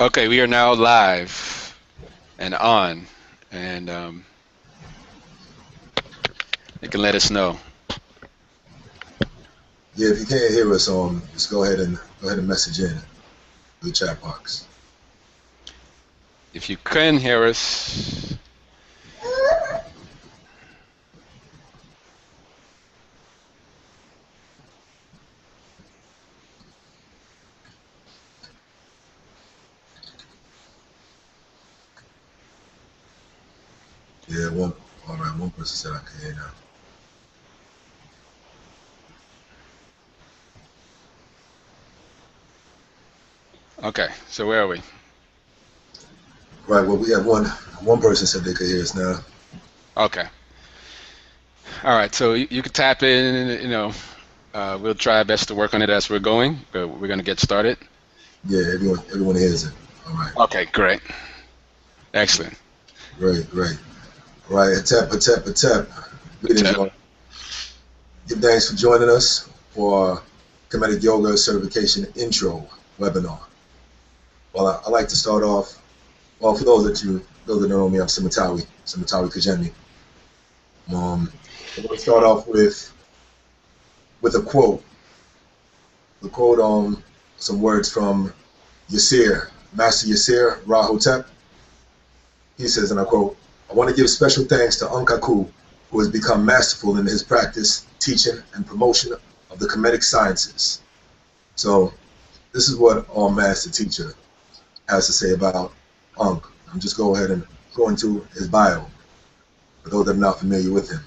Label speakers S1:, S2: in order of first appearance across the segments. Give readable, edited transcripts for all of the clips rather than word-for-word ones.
S1: Okay, we are now live and on, and you can let us know.
S2: Yeah, if you can't hear us, just go ahead and message in the chat box.
S1: If you can hear us,
S2: Yeah, one. All right, one person said I can hear now.
S1: okay. So where are we?
S2: Right. Well, we have one person said they could hear us now.
S1: Okay. All right. So you can tap in. We'll try our best to work on it as we're going, but we're going to get started.
S2: Yeah, everyone hears it. All right.
S1: Okay. Great. Excellent.
S2: Great, great. All right, Hatep. Greetings,
S1: Tap.
S2: y'all. Give thanks for joining us for our Kemetic Yoga Certification Intro webinar. Well, I like to start off. Well, for those that don't know me, I'm Simatawi Kajemi. I want to start off with a quote. The quote on some words from Yasir, Master Yasir Rahotep. He says, and I quote, I want to give special thanks to Unkaku, who has become masterful in his practice, teaching, and promotion of the Kemetic sciences. So this is what our master teacher has to say about Unk. I'm just go ahead and go into his bio for those that are not familiar with him.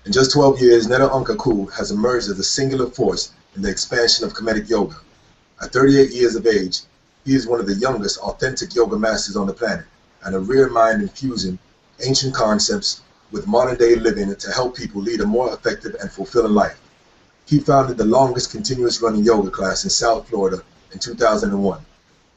S2: In just 12 years, Neda Unkaku has emerged as a singular force in the expansion of Kemetic yoga. At 38 years of age, he is one of the youngest authentic yoga masters on the planet, and a rare mind infusing ancient concepts with modern-day living to help people lead a more effective and fulfilling life. He founded the longest continuous running yoga class in South Florida in 2001.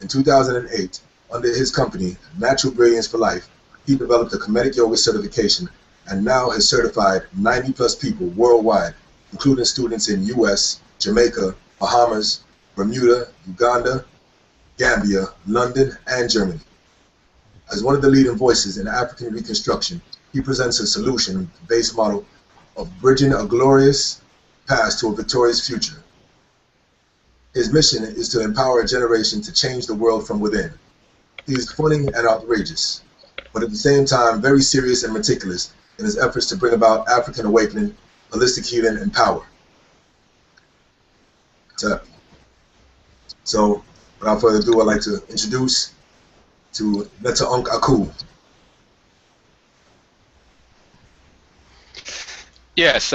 S2: In 2008, under his company, Natural Brilliance for Life, he developed a Kemetic yoga certification and now has certified 90 plus people worldwide, including students in US, Jamaica, Bahamas, Bermuda, Uganda, Gambia, London, and Germany. As one of the leading voices in African Reconstruction, he presents a solution-based model of bridging a glorious past to a victorious future. His mission is to empower a generation to change the world from within. He is funny and outrageous, but at the same time very serious and meticulous in his efforts to bring about African awakening, holistic healing, and power. So, without further ado, I'd like to introduce to Neta Unk Aku.
S1: Yes.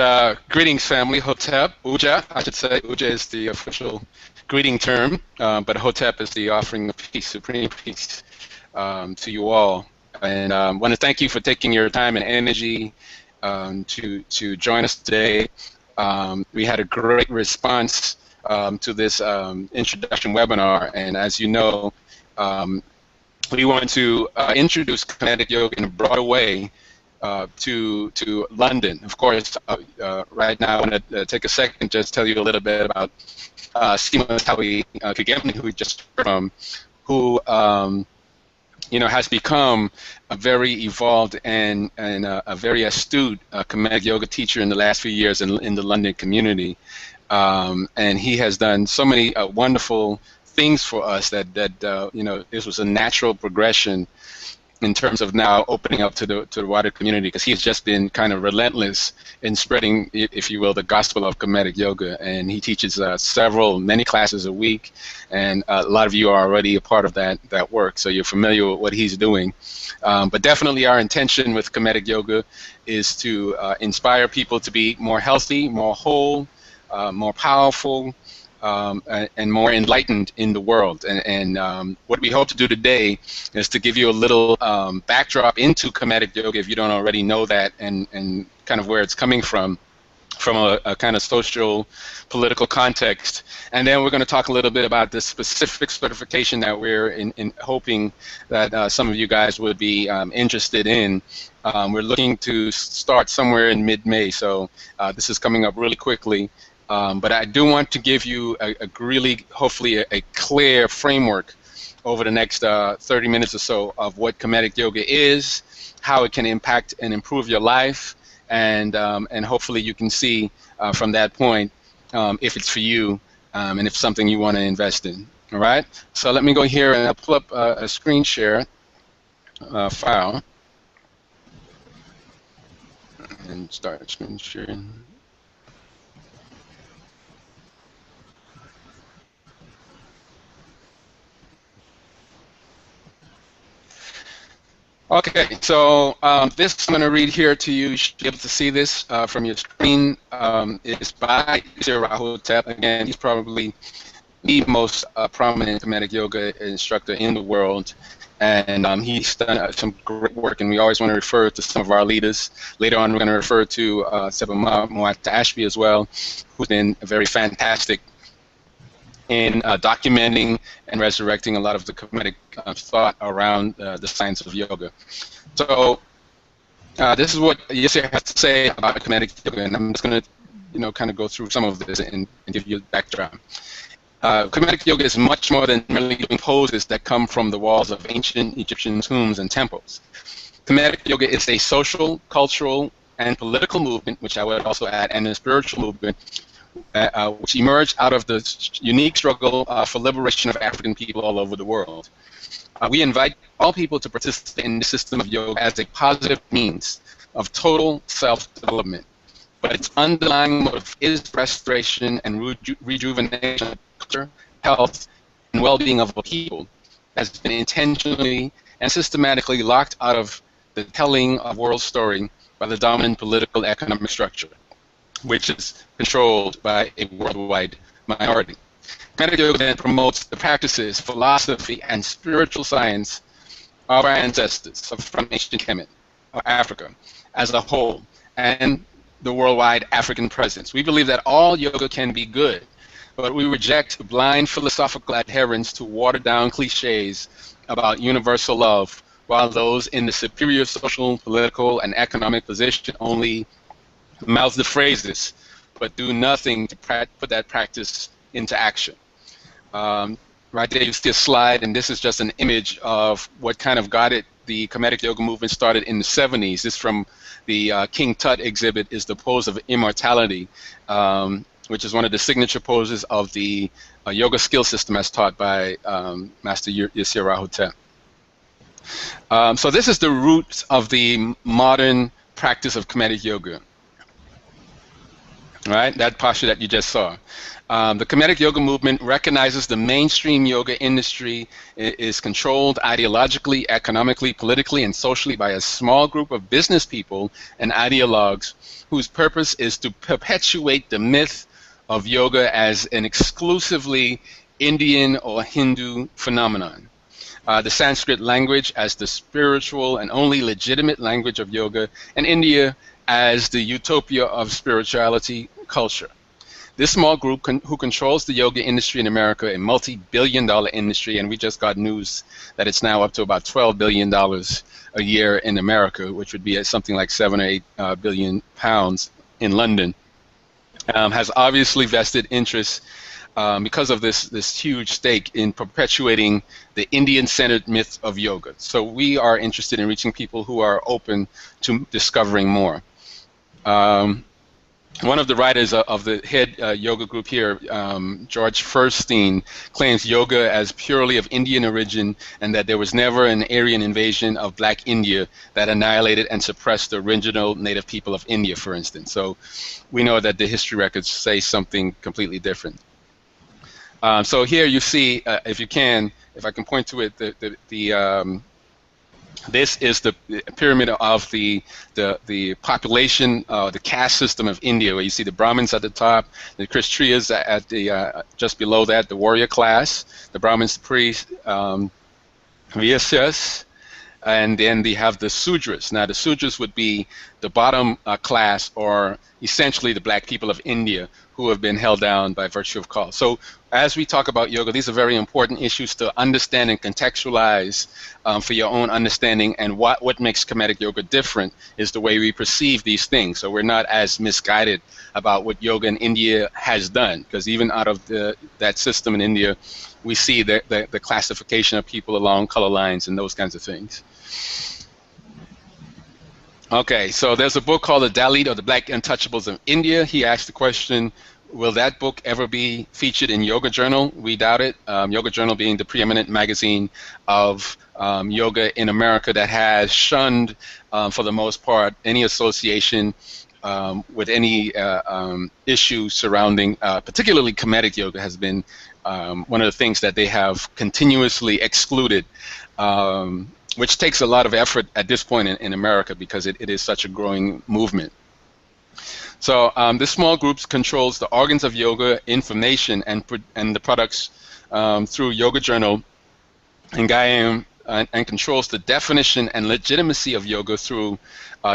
S1: Greetings, family. Hotep, Uja, I should say. Uja is the official greeting term, but Hotep is the offering of peace, supreme peace, to you all. And I want to thank you for taking your time and energy to join us today. We had a great response to this introduction webinar, and as you know, we want to introduce Kinetic Yoga in a broader way to London. Of course, right now I want to take a second just tell you a little bit about Sima Tawi Kigemi, who we just heard from, who has become a very evolved and a very astute Kemetic yoga teacher in the last few years in the London community. And he has done so many wonderful things for us that this was a natural progression in terms of now opening up to the wider community, because he's just been kind of relentless in spreading, if you will, the gospel of Kemetic yoga. And he teaches many classes a week, and a lot of you are already a part of that work, so you're familiar with what he's doing. But definitely our intention with Kemetic yoga is to inspire people to be more healthy, more whole, more powerful, and more enlightened in the world. And what we hope to do today is to give you a little backdrop into Kemetic yoga, if you don't already know that, and kind of where it's coming from a kind of social, political context. And then we're going to talk a little bit about the specific certification that we're in hoping that some of you guys would be interested in. We're looking to start somewhere in mid-May, so this is coming up really quickly. But I do want to give you a really, hopefully, a clear framework over the next 30 minutes or so of what Kemetic Yoga is, how it can impact and improve your life, and hopefully you can see from that point if it's for you and if something you want to invest in. All right. So let me go here and I'll pull up a screen share file and start screen sharing. Okay, so this I'm going to read here to you. You should be able to see this from your screen. It's by Yusir Rahotep. Again, he's probably the most prominent Kemetic Yoga instructor in the world. And he's done some great work, and we always want to refer to some of our leaders. Later on, we're going to refer to Seba Moata Ashby as well, who's been very fantastic in documenting and resurrecting a lot of the Kemetic thought around the science of yoga. So this is what Yusir has to say about Kemetic Yoga, and I'm just going to, kind of go through some of this and give you a background. Kemetic Yoga is much more than merely doing poses that come from the walls of ancient Egyptian tombs and temples. Kemetic Yoga is a social, cultural, and political movement, which I would also add, and a spiritual movement, which emerged out of the unique struggle for liberation of African people all over the world. We invite all people to participate in the system of yoga as a positive means of total self-development. But its underlying motive is restoration and rejuvenation of culture, health, and well-being of a people has been intentionally and systematically locked out of the telling of world story by the dominant political economic structure, which is controlled by a worldwide minority. Kemetic Yoga then promotes the practices, philosophy, and spiritual science of our ancestors from ancient Kemet, or Africa, as a whole, and the worldwide African presence. We believe that all yoga can be good, but we reject blind philosophical adherence to watered-down cliches about universal love, while those in the superior social, political, and economic position only mouth the phrases, but do nothing to put that practice into action. Right there you see a slide, and this is just an image of what kind of got it. The Kemetic Yoga movement started in the 70s. This from the King Tut exhibit is the pose of immortality, which is one of the signature poses of the yoga skill system as taught by Master Yusir Rahotep. So this is the roots of the modern practice of Kemetic Yoga. Right, that posture that you just saw. The Kemetic Yoga movement recognizes the mainstream yoga industry is controlled ideologically, economically, politically, and socially by a small group of business people and ideologues whose purpose is to perpetuate the myth of yoga as an exclusively Indian or Hindu phenomenon. The Sanskrit language as the spiritual and only legitimate language of yoga, and India as the utopia of spirituality culture. This small group who controls the yoga industry in America, a multi-billion-dollar industry, and we just got news that it's now up to about $12 billion a year in America, which would be at something like 7 or 8 billion pounds in London, has obviously vested interests because of this huge stake in perpetuating the Indian-centered myth of yoga. So we are interested in reaching people who are open to discovering more. One of the writers of the head yoga group here, George Furstein, claims yoga as purely of Indian origin and that there was never an Aryan invasion of black India that annihilated and suppressed the original native people of India, for instance. So we know that the history records say something completely different. So here you see, if I can point to it, this is the pyramid of the population, the caste system of India, where you see the Brahmins at the top, the Kshatriyas at the just below that, the warrior class, the Brahmins, the priests, Vaisyas, and then they have the Sudras. Now the Sudras would be the bottom class, or essentially the black people of India, who have been held down by virtue of call. So as we talk about yoga, these are very important issues to understand and contextualize for your own understanding. And what makes Kemetic yoga different is the way we perceive these things. So we're not as misguided about what yoga in India has done, because even out of that system in India, we see the classification of people along color lines and those kinds of things. Okay, so there's a book called The Dalit, or the Black Untouchables of India. He asked the question, will that book ever be featured in Yoga Journal? We doubt it. Yoga Journal being the preeminent magazine of yoga in America that has shunned, for the most part, any association with any issue surrounding, particularly Kemetic yoga has been one of the things that they have continuously excluded, which takes a lot of effort at this point in America, because it is such a growing movement. So this small group controls the organs of yoga, information, and the products through Yoga Journal and Gayam, and controls the definition and legitimacy of yoga through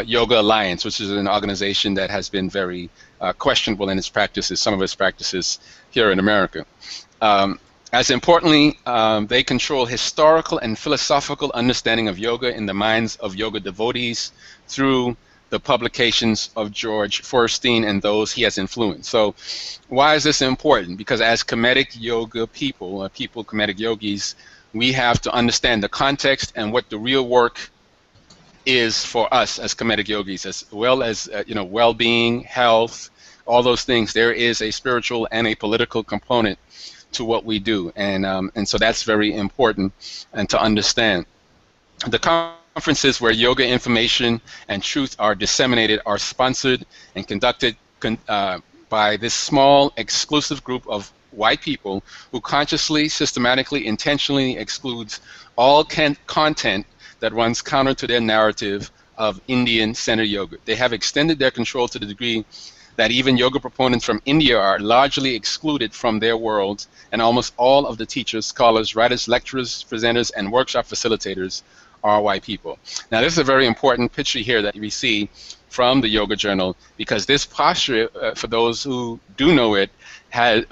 S1: Yoga Alliance, which is an organization that has been very questionable in its practices, some of its practices here in America. As importantly, they control historical and philosophical understanding of yoga in the minds of yoga devotees through the publications of George Feuerstein and those he has influenced. So why is this important? Because as Kemetic yoga people, Kemetic yogis, we have to understand the context and what the real work is for us as Kemetic yogis, as well as well-being, health, all those things. There is a spiritual and a political component to what we do, and so that's very important and to understand. The conferences where yoga information and truth are disseminated are sponsored and conducted by this small exclusive group of white people who consciously, systematically, intentionally excludes all content that runs counter to their narrative of Indian-centered yoga. They have extended their control to the degree that even yoga proponents from India are largely excluded from their world, and almost all of the teachers, scholars, writers, lecturers, presenters, and workshop facilitators are white people. Now, this is a very important picture here that we see from the Yoga Journal, because this posture, for those who do know it, has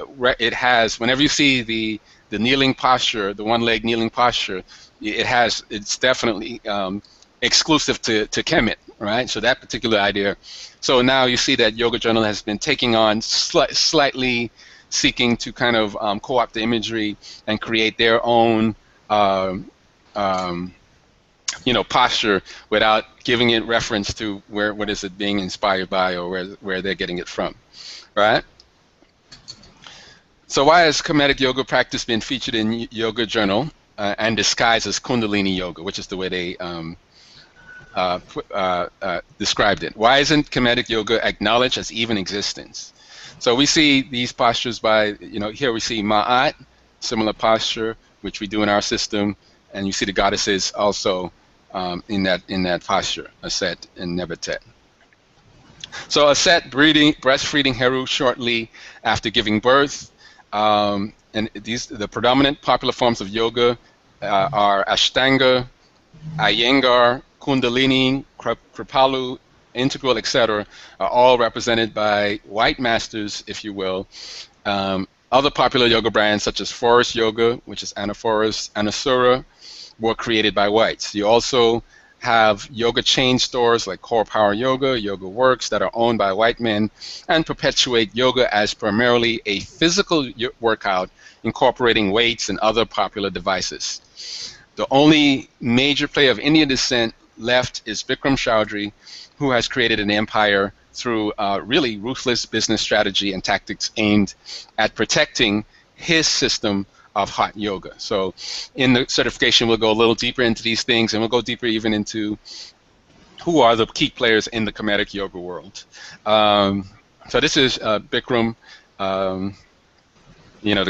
S1: whenever you see the kneeling posture, the one-leg kneeling posture, it's definitely exclusive to Kemet, right? So that particular idea. So now you see that Yoga Journal has been taking on slightly seeking to kind of co-opt the imagery and create their own posture without giving it reference to what is it being inspired by, or where they're getting it from, right? So why has Kemetic yoga practice been featured in Yoga Journal and disguised as Kundalini yoga, which is the way they described it? Why isn't Kemetic yoga acknowledged as even existence? So we see these postures by, here we see Ma'at, similar posture, which we do in our system, and you see the goddesses also in that posture, Aset and Nebatet. So Aset, breastfeeding Heru shortly after giving birth, and the predominant popular forms of yoga are Ashtanga, Iyengar, Kundalini, Kripalu, Integral, etc., are all represented by white masters, if you will. Other popular yoga brands such as Forest Yoga, which is Anaforest, Anasura, were created by whites. You also have yoga chain stores like Core Power Yoga, Yoga Works, that are owned by white men and perpetuate yoga as primarily a physical workout incorporating weights and other popular devices. The only major player of Indian descent left is Bikram Choudhury, who has created an empire through really ruthless business strategy and tactics aimed at protecting his system of hot yoga. So in the certification, we'll go a little deeper into these things, and we'll go deeper even into who are the key players in the Kemetic yoga world. So this is Bikram, the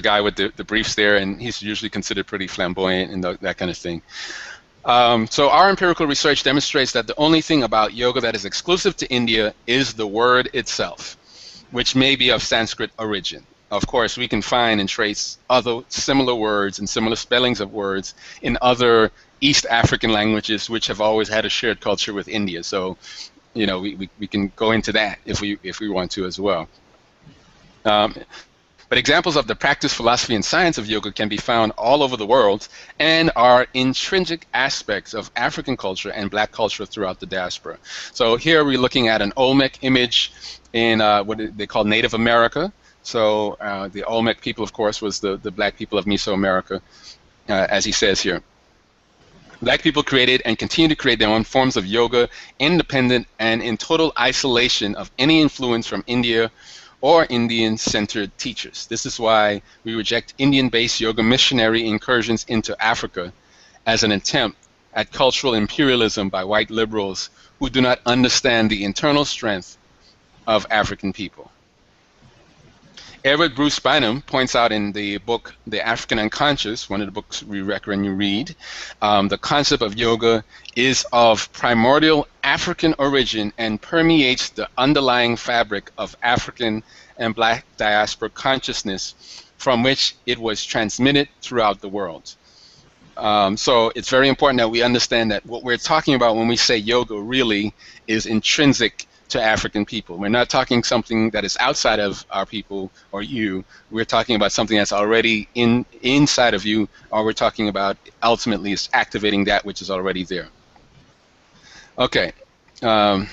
S1: guy with the briefs there, and he's usually considered pretty flamboyant and that kind of thing. So our empirical research demonstrates that the only thing about yoga that is exclusive to India is the word itself, which may be of Sanskrit origin. Of course, we can find and trace other similar words and similar spellings of words in other East African languages, which have always had a shared culture with India. So, we can go into that if we want to as well. Um, but examples of the practice, philosophy, and science of yoga can be found all over the world and are intrinsic aspects of African culture and black culture throughout the diaspora. So here we're looking at an Olmec image in what they call Native America. So the Olmec people, of course, was the black people of Mesoamerica, as he says here. Black people created and continue to create their own forms of yoga, independent and in total isolation of any influence from India or Indian-centered teachers. This is why we reject Indian-based yoga missionary incursions into Africa as an attempt at cultural imperialism by white liberals who do not understand the internal strength of African people. Edward Bruce Bynum points out in the book The African Unconscious, one of the books we recommend you read, the concept of yoga is of primordial African origin and permeates the underlying fabric of African and black diaspora consciousness from which it was transmitted throughout the world. So it's very important that we understand that what we're talking about when we say yoga really is intrinsic to African people. We're not talking something that is outside of our people or you. We're talking about something that's already inside of you, or we're talking about ultimately is activating that which is already there. Okay. The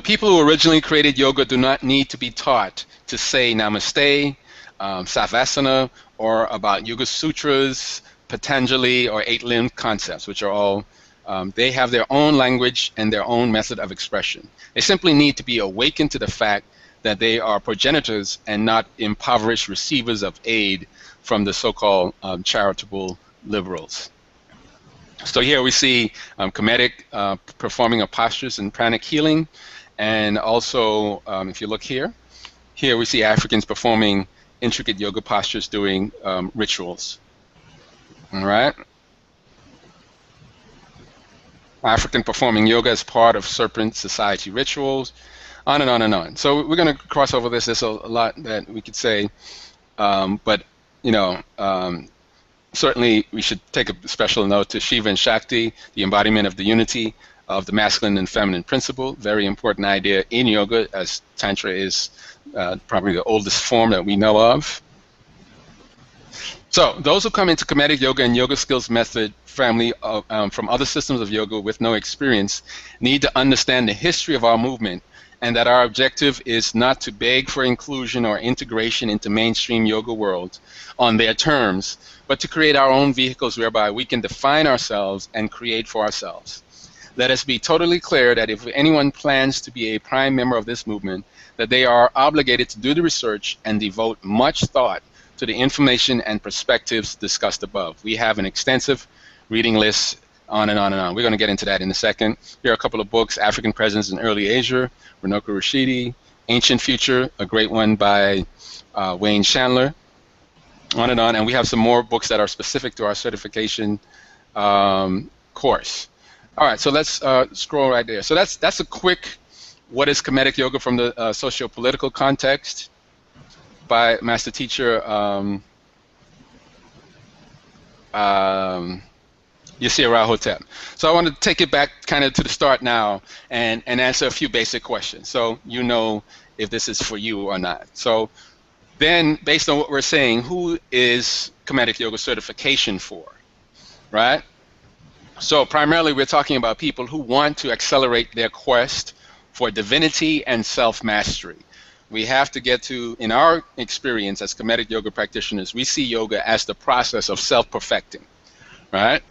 S1: people who originally created yoga do not need to be taught to say namaste, savasana, or about Yoga Sutras, Patanjali, or eight-limbed concepts, which are all they have their own language and their own method of expression. They simply need to be awakened to the fact that they are progenitors and not impoverished receivers of aid from the so-called charitable liberals. So here we see Kemetic performing of postures and pranic healing, and also if you look here we see Africans performing intricate yoga postures doing rituals. All right. African performing yoga as part of Serpent Society rituals, on and on and on. So we're going to cross over this. There's a lot that we could say, but you know, certainly we should take a special note to Shiva and Shakti, the embodiment of the unity of the masculine and feminine principle. Very important idea in yoga, as Tantra is probably the oldest form that we know of. So those who come into Kemetic yoga and yoga skills method family from other systems of yoga with no experience need to understand the history of our movement, and that our objective is not to beg for inclusion or integration into mainstream yoga world on their terms, but to create our own vehicles whereby we can define ourselves and create for ourselves. Let us be totally clear that if anyone plans to be a prime member of this movement, that they are obligated to do the research and devote much thought to the information and perspectives discussed above. We have an extensive reading list, on and on and on. We're going to get into that in a second. Here are a couple of books: African Presence in Early Asia, Runoko Rashidi; Ancient Future, a great one by Wayne Chandler, on and on. And we have some more books that are specific to our certification course. All right, so let's scroll right there. So that's a quick, what is Kemetic yoga from the socio-political context, by master teacher Yasir Ra-Hotep. So I want to take it back kind of to the start now and answer a few basic questions, so you know if this is for you or not. So then, based on what we're saying, who is Kemetic yoga certification for, right? So primarily we're talking about people who want to accelerate their quest for divinity and self-mastery. We have to get to, in our experience as Kemetic yoga practitioners, we see yoga as the process of self-perfecting, right?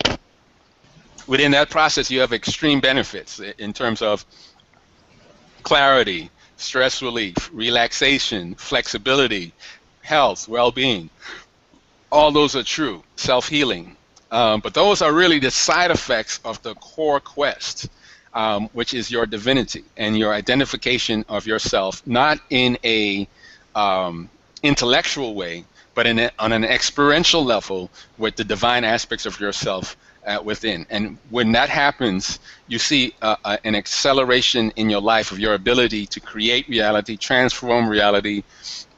S1: Within that process, you have extreme benefits in terms of clarity, stress relief, relaxation, flexibility, health, well-being. All those are true, self-healing. But those are really the side effects of the core quest, which is your divinity and your identification of yourself, not in a intellectual way, but on an experiential level with the divine aspects of yourself within. And when that happens, you see an acceleration in your life of your ability to create reality, transform reality,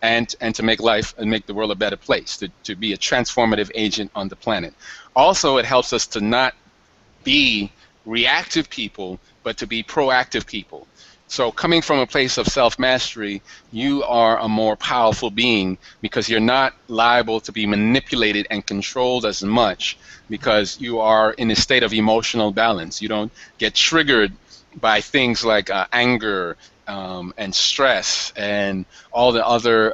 S1: and to make life and make the world a better place, to be a transformative agent on the planet. Also, it helps us to not be reactive people, but to be proactive people, So coming from a place of self-mastery, you are a more powerful being because you're not liable to be manipulated and controlled as much because you are in a state of emotional balance. You don't get triggered by things like anger and stress and all the other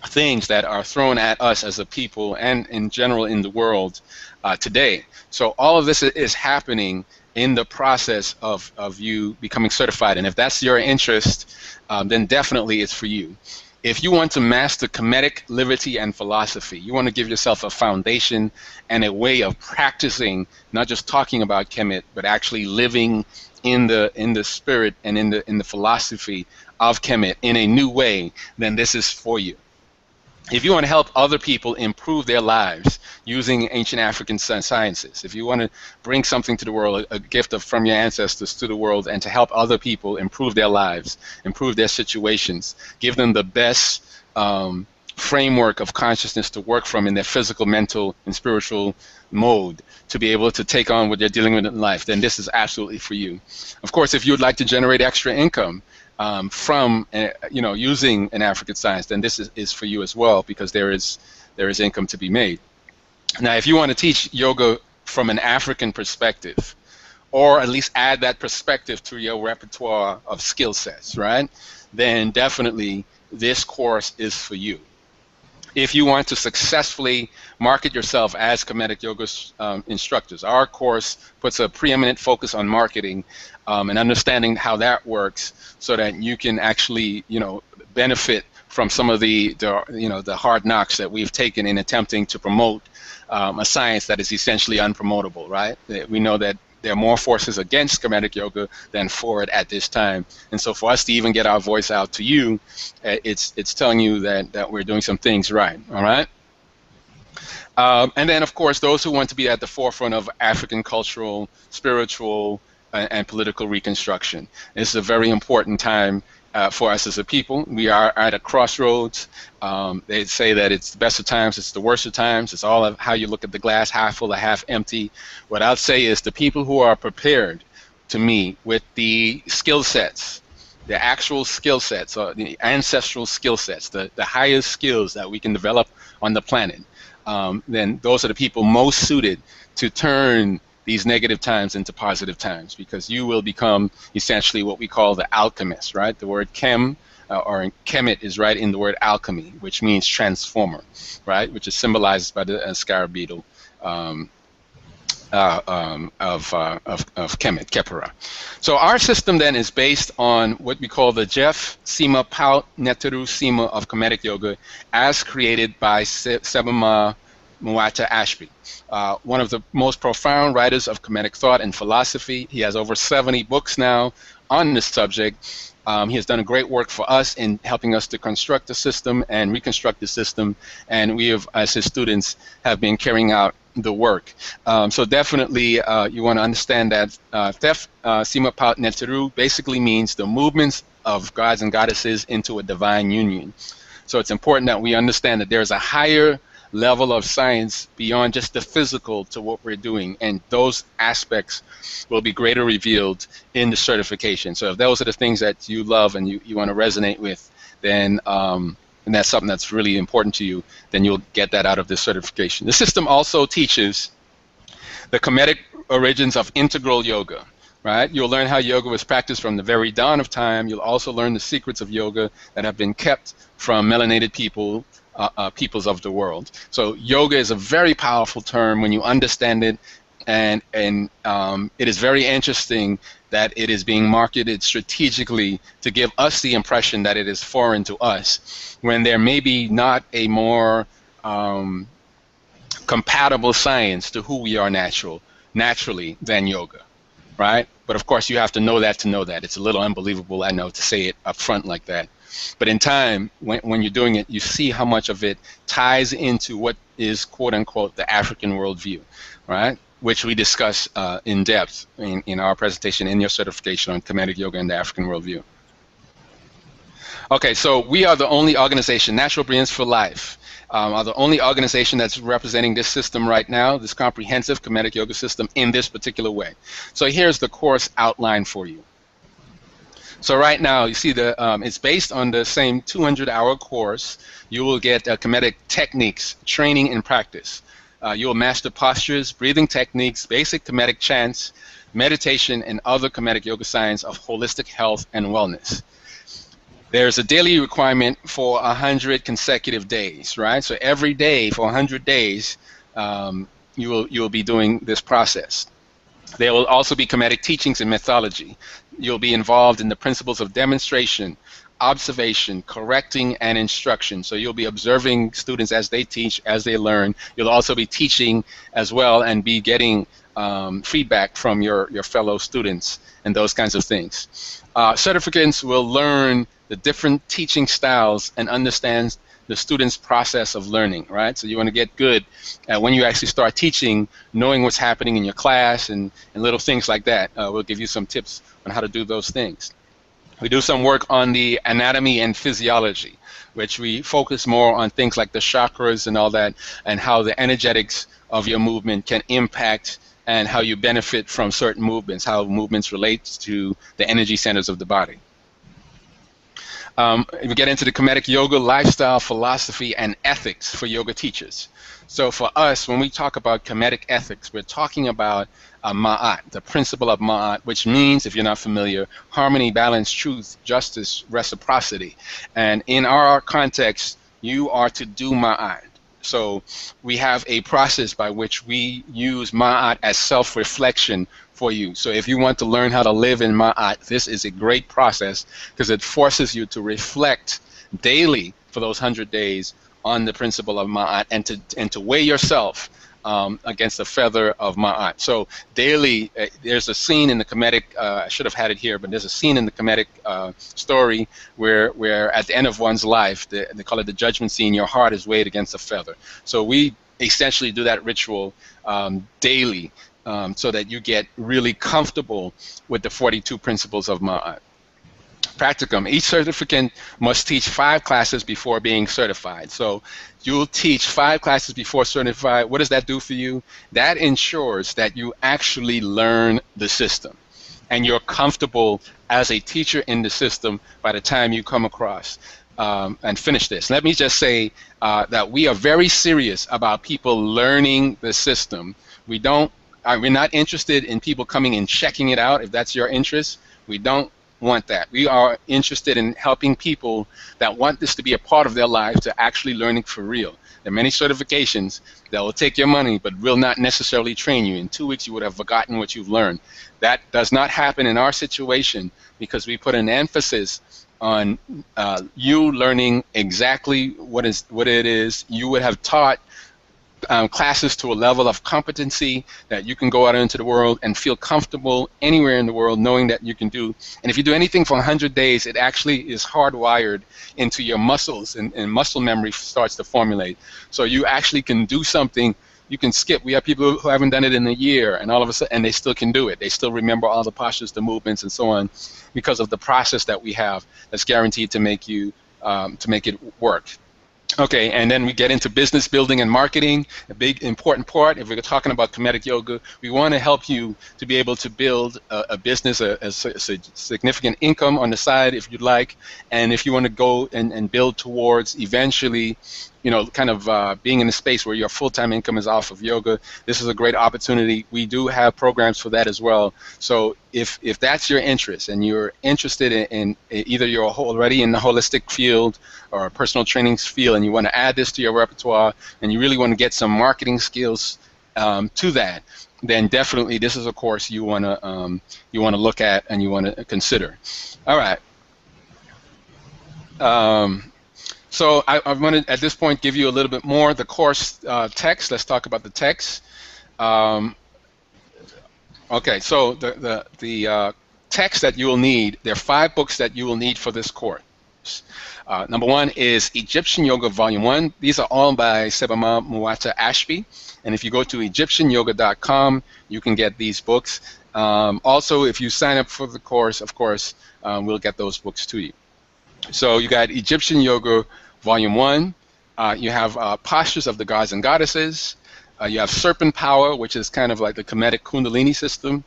S1: things that are thrown at us as a people and in general in the world today. So all of this is happening in the process of you becoming certified. And if that's your interest, then definitely it's for you. If you want to master Kemetic liberty and philosophy, you want to give yourself a foundation and a way of practicing, not just talking about Kemet, but actually living in the spirit and in the philosophy of Kemet in a new way, then this is for you. If you want to help other people improve their lives using ancient African sciences, if you want to bring something to the world, a gift from your ancestors to the world, and to help other people improve their lives, improve their situations, give them the best framework of consciousness to work from in their physical, mental, and spiritual mode to be able to take on what they're dealing with in life, then this is absolutely for you. Of course, if you would like to generate extra income from using an African science, then this is for you as well, because there is income to be made. Now, if you want to teach yoga from an African perspective, or at least add that perspective to your repertoire of skill sets, right, then definitely this course is for you. If you want to successfully market yourself as Kemetic yoga instructors, our course puts a preeminent focus on marketing and understanding how that works, so that you can actually, benefit from some of the hard knocks that we've taken in attempting to promote a science that is essentially unpromotable, right? We know that there are more forces against Kemetic yoga than for it at this time. And so for us to even get our voice out to you, it's telling you that we're doing some things right, all right? And then, of course, those who want to be at the forefront of African cultural, spiritual, and political reconstruction. This is a very important time for us as a people. We are at a crossroads. They say that it's the best of times, it's the worst of times. It's all of how you look at the glass, half full or half empty. What I'll say is the people who are prepared to me with the skill sets, the actual skill sets, or the ancestral skill sets, the highest skills that we can develop on the planet, then those are the people most suited to turn these negative times into positive times, because you will become essentially what we call the alchemist, right? The word chem or kemet is right in the word alchemy, which means transformer, right? Which is symbolized by the scarab beetle of Kemet, Khepera. So our system then is based on what we call the Jeff Sima Paut Neteru Sima of Kemetic yoga, as created by Sebama Muata Ashby, one of the most profound writers of Kemetic thought and philosophy. He has over 70 books now on this subject. He has done a great work for us in helping us to construct the system and reconstruct the system, and we have, as his students, have been carrying out the work. So definitely you want to understand that Thef Sima Paut Neteru basically means the movements of gods and goddesses into a divine union. So it's important that we understand that there's a higher level of science beyond just the physical to what we're doing, and those aspects will be greater revealed in the certification. So if those are the things that you love and you want to resonate with, then and that's something that's really important to you, then you'll get that out of this certification. The system also teaches the Kemetic origins of integral yoga, right? You'll learn how yoga was practiced from the very dawn of time. You'll also learn the secrets of yoga that have been kept from melanated people, peoples of the world. So yoga is a very powerful term when you understand it, and it is very interesting that it is being marketed strategically to give us the impression that it is foreign to us, when there may be not a more compatible science to who we are naturally than yoga, right? But of course you have to know that to know that. It's a little unbelievable, I know, to say it up front like that. But in time, when you're doing it, you see how much of it ties into what is, quote unquote, the African worldview, right? Which we discuss in depth in our presentation, in your certification on Kemetic yoga and the African worldview. Okay, so we are the only organization, Natural Brilliance for Life, are the only organization that's representing this system right now, this comprehensive Kemetic yoga system in this particular way. So here's the course outline for you. So right now, you see it's based on the same 200-hour course. You will get Kemetic techniques, training, and practice. You will master postures, breathing techniques, basic Kemetic chants, meditation, and other Kemetic yoga science of holistic health and wellness. There's a daily requirement for 100 consecutive days, right? So every day for 100 days, you will be doing this process. There will also be Kemetic teachings and methodology. You'll be involved in the principles of demonstration, observation, correcting, and instruction. So you'll be observing students as they teach, as they learn. You'll also be teaching as well and be getting feedback from your fellow students and those kinds of things. Certificants will learn the different teaching styles and understand the student's process of learning, right? So you want to get good at when you actually start teaching, knowing what's happening in your class and little things like that. We'll give you some tips on how to do those things. We do some work on the anatomy and physiology, which we focus more on things like the chakras and all that, and how the energetics of your movement can impact and how you benefit from certain movements, how movements relate to the energy centers of the body. We get into the Kemetic yoga lifestyle, philosophy, and ethics for yoga teachers. So for us, when we talk about Kemetic ethics, we're talking about Ma'at, the principle of Ma'at, which means, if you're not familiar, harmony, balance, truth, justice, reciprocity. And in our context, you are to do Ma'at. So we have a process by which we use Ma'at as self-reflection for you. So if you want to learn how to live in Ma'at, this is a great process because it forces you to reflect daily for those 100 days on the principle of Ma'at and to weigh yourself against the feather of Ma'at. So daily, there's a scene in the Kemetic, I should have had it here, but there's a scene in the Kemetic story where at the end of one's life, they call it the judgment scene, your heart is weighed against a feather. So we essentially do that ritual daily so that you get really comfortable with the 42 principles of Ma'at. Practicum. Each certificant must teach 5 classes before being certified. So you'll teach 5 classes before certified. What does that do for you? That ensures that you actually learn the system and you're comfortable as a teacher in the system by the time you come across and finish this. Let me just say that we are very serious about people learning the system. We're not interested in people coming and checking it out. If that's your interest, we don't want that. We are interested in helping people that want this to be a part of their life to actually learning for real. There are many certifications that will take your money but will not necessarily train you. In 2 weeks you would have forgotten what you've learned. That does not happen in our situation because we put an emphasis on you learning exactly what it is you would have taught classes to a level of competency that you can go out into the world and feel comfortable anywhere in the world knowing that you can do. And if you do anything for 100 days, it actually is hardwired into your muscles and muscle memory starts to formulate. So you actually can do something you can skip. We have people who haven't done it in a year and all of a sudden, and they still can do it. They still remember all the postures, the movements, and so on because of the process that we have that's guaranteed to make you, to make it work. Okay, and then we get into business building and marketing, a big important part. If we're talking about Kemetic yoga, we want to help you to be able to build a business, a significant income on the side if you'd like, and if you want to go and build towards eventually, you know, kind of being in a space where your full-time income is off of yoga, this is a great opportunity. We do have programs for that as well. So if that's your interest and you're interested in either you're already in the holistic field or personal training field and you want to add this to your repertoire and you really want to get some marketing skills to that, then definitely this is a course you want to look at and you want to consider. All right. So I want to, at this point, give you a little bit more. The course text, let's talk about the text. Okay, so the text that you will need, there are 5 books that you will need for this course. Number 1 is Egyptian Yoga Volume 1. These are all by Sebama Muata Ashby. And if you go to EgyptianYoga.com, you can get these books. Also, if you sign up for the course, of course, we'll get those books to you. So you got Egyptian Yoga Volume 1. You have Postures of the Gods and Goddesses. You have Serpent Power, which is kind of like the Kemetic Kundalini system.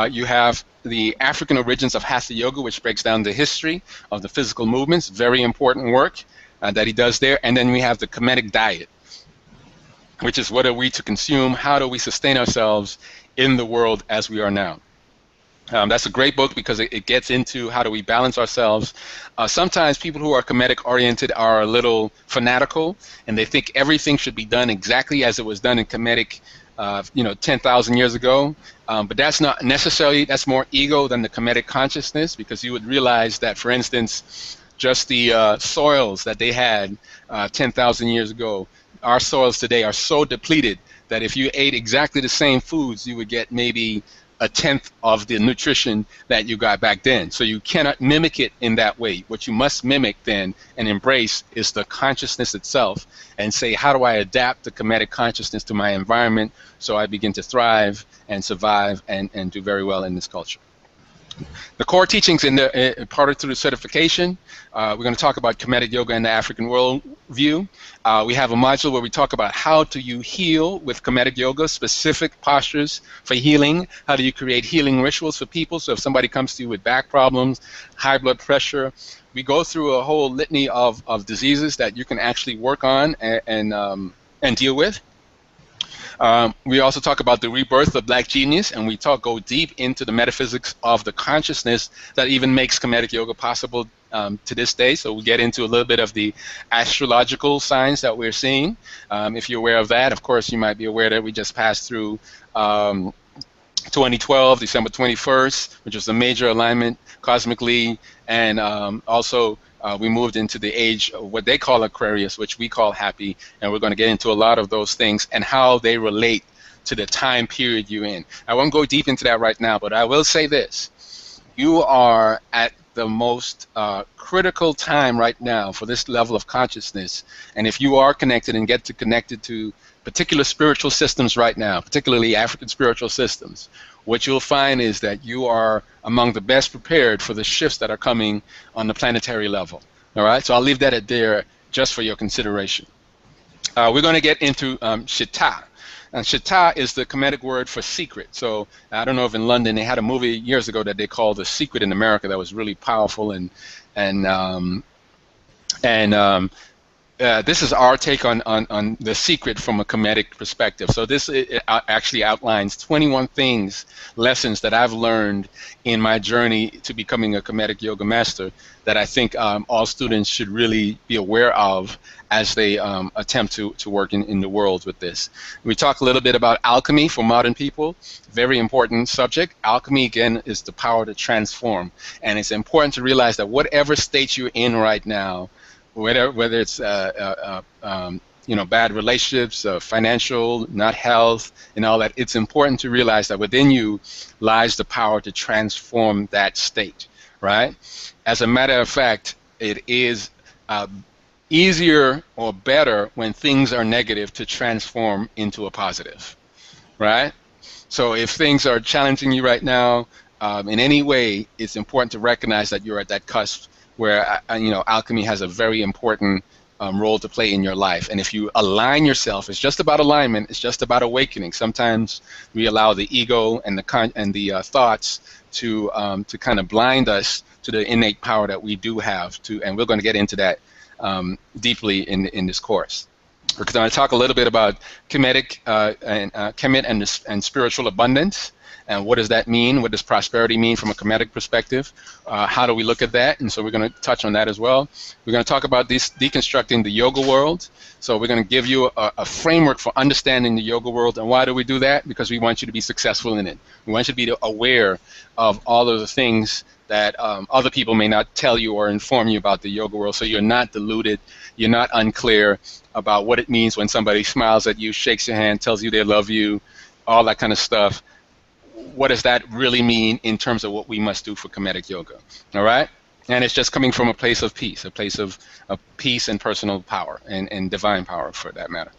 S1: You have the African origins of Hatha Yoga, which breaks down the history of the physical movements. Very important work that he does there. And then we have the Kemetic diet, which is what are we to consume? How do we sustain ourselves in the world as we are now? That's a great book because it gets into how do we balance ourselves. Sometimes people who are Kemetic oriented are a little fanatical, and they think everything should be done exactly as it was done in Kemetic 10,000 years ago. But that's not necessarily, that's more ego than the Kemetic consciousness, because you would realize that, for instance, just the soils that they had 10,000 years ago, our soils today are so depleted that if you ate exactly the same foods, you would get maybe a tenth of the nutrition that you got back then. So you cannot mimic it in that way. What you must mimic then and embrace is the consciousness itself, and say, how do I adapt the Kemetic consciousness to my environment so I begin to thrive and survive and do very well in this culture. The core teachings in the part through the certification, we're going to talk about Kemetic yoga and the African world view. We have a module where we talk about how do you heal with Kemetic yoga, specific postures for healing. How do you create healing rituals for people? So if somebody comes to you with back problems, high blood pressure, we go through a whole litany of diseases that you can actually work on and deal with. We also talk about the rebirth of Black genius, and we go deep into the metaphysics of the consciousness that even makes Kemetic yoga possible to this day. So we get into a little bit of the astrological signs that we're seeing. If you're aware of that, of course, you might be aware that we just passed through 2012, December 21st, which was a major alignment cosmically, and also we moved into the age of what they call Aquarius, which we call happy, and we're going to get into a lot of those things and how they relate to the time period you're in. I won't go deep into that right now, but I will say this. You are at the most critical time right now for this level of consciousness, and if you are connected and get connected to particular spiritual systems right now, particularly African spiritual systems, what you'll find is that you are among the best prepared for the shifts that are coming on the planetary level. All right, so I'll leave that at there just for your consideration. We're going to get into Shita. And Shita is the Kemetic word for secret. So I don't know if in London they had a movie years ago that they called The Secret in America that was really powerful, and this is our take on The Secret from a Kemetic perspective. So this actually outlines 21 lessons that I've learned in my journey to becoming a Kemetic yoga master that I think all students should really be aware of as they attempt to work in the world with this. We talk a little bit about alchemy for modern people. Very important subject. Alchemy, again, is the power to transform. And it's important to realize that whatever state you're in right now, whether it's bad relationships, financial, not health, and all that, it's important to realize that within you lies the power to transform that state, right? As a matter of fact, it is easier or better when things are negative to transform into a positive, right? So if things are challenging you right now in any way, it's important to recognize that you're at that cusp where alchemy has a very important role to play in your life. And if you align yourself, it's just about alignment. It's just about awakening. Sometimes we allow the ego and the thoughts to kind of blind us to the innate power that we do have. And we're going to get into that deeply in this course. We're going to talk a little bit about Kemet and spiritual abundance. And what does that mean? What does prosperity mean from a Kemetic perspective? How do we look at that? And so we're going to touch on that as well. We're going to talk about deconstructing the yoga world. So we're going to give you a framework for understanding the yoga world. And why do we do that? Because we want you to be successful in it. We want you to be aware of all of the things that other people may not tell you or inform you about the yoga world, so you're not deluded, you're not unclear about what it means when somebody smiles at you, shakes your hand, tells you they love you, all that kind of stuff. What does that really mean in terms of what we must do for Kemetic yoga? All right? And it's just coming from a place of peace, a place of peace and personal power and divine power for that matter.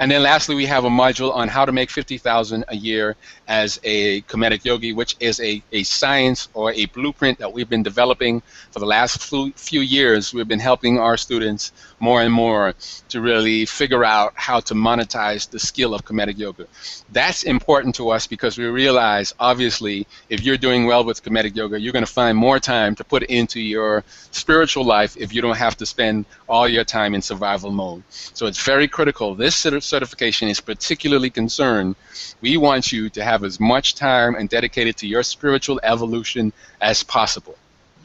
S1: And then lastly, we have a module on how to make 50,000 a year as a Kemetic yogi, which is a science or a blueprint that we've been developing for the last few years. We've been helping our students more and more to really figure out how to monetize the skill of Kemetic yoga. That's important to us because we realize, obviously, if you're doing well with Kemetic yoga, you're going to find more time to put into your spiritual life if you don't have to spend all your time in survival mode. So it's very critical. This certification is particularly concerned. We want you to have as much time and dedicated to your spiritual evolution as possible.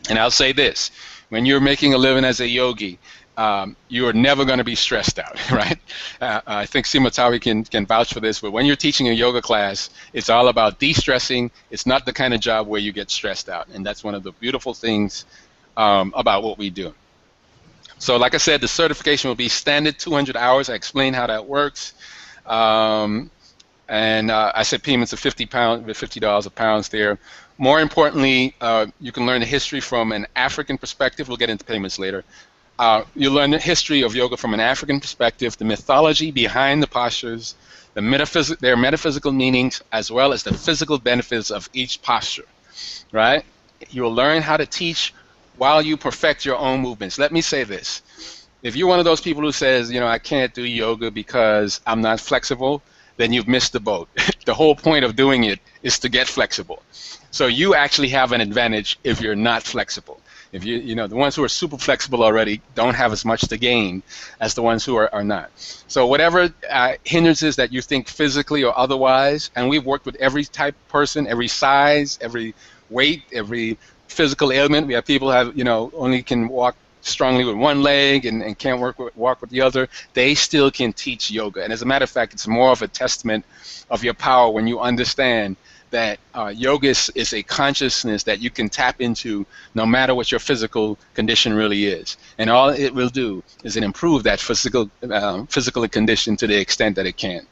S1: And I'll say this, when you're making a living as a yogi, you are never going to be stressed out, right? I think Sima Tawi can vouch for this, but when you're teaching a yoga class, it's all about de-stressing. It's not the kind of job where you get stressed out, and that's one of the beautiful things about what we do. So like I said, the certification will be standard 200 hours. I explained how that works. And I said payments of $50 a pound there. More importantly, you can learn the history from an African perspective. We'll get into payments later. You'll learn the history of yoga from an African perspective, the mythology behind the postures, their metaphysical meanings, as well as the physical benefits of each posture, right? You'll learn how to teach while you perfect your own movements. Let me say this. If you're one of those people who says, you know, I can't do yoga because I'm not flexible, then you've missed the boat. The whole point of doing it is to get flexible. So you actually have an advantage if you're not flexible. If you know, the ones who are super flexible already don't have as much to gain as the ones who are not. So whatever hindrances that you think physically or otherwise, and we've worked with every type of person, every size, every weight, every physical ailment. We have people who have, you know, only can walk strongly with one leg and can't walk with the other. They still can teach yoga. And as a matter of fact, it's more of a testament of your power when you understand that yoga is a consciousness that you can tap into no matter what your physical condition really is. And all it will do is it improve that physical condition to the extent that it can.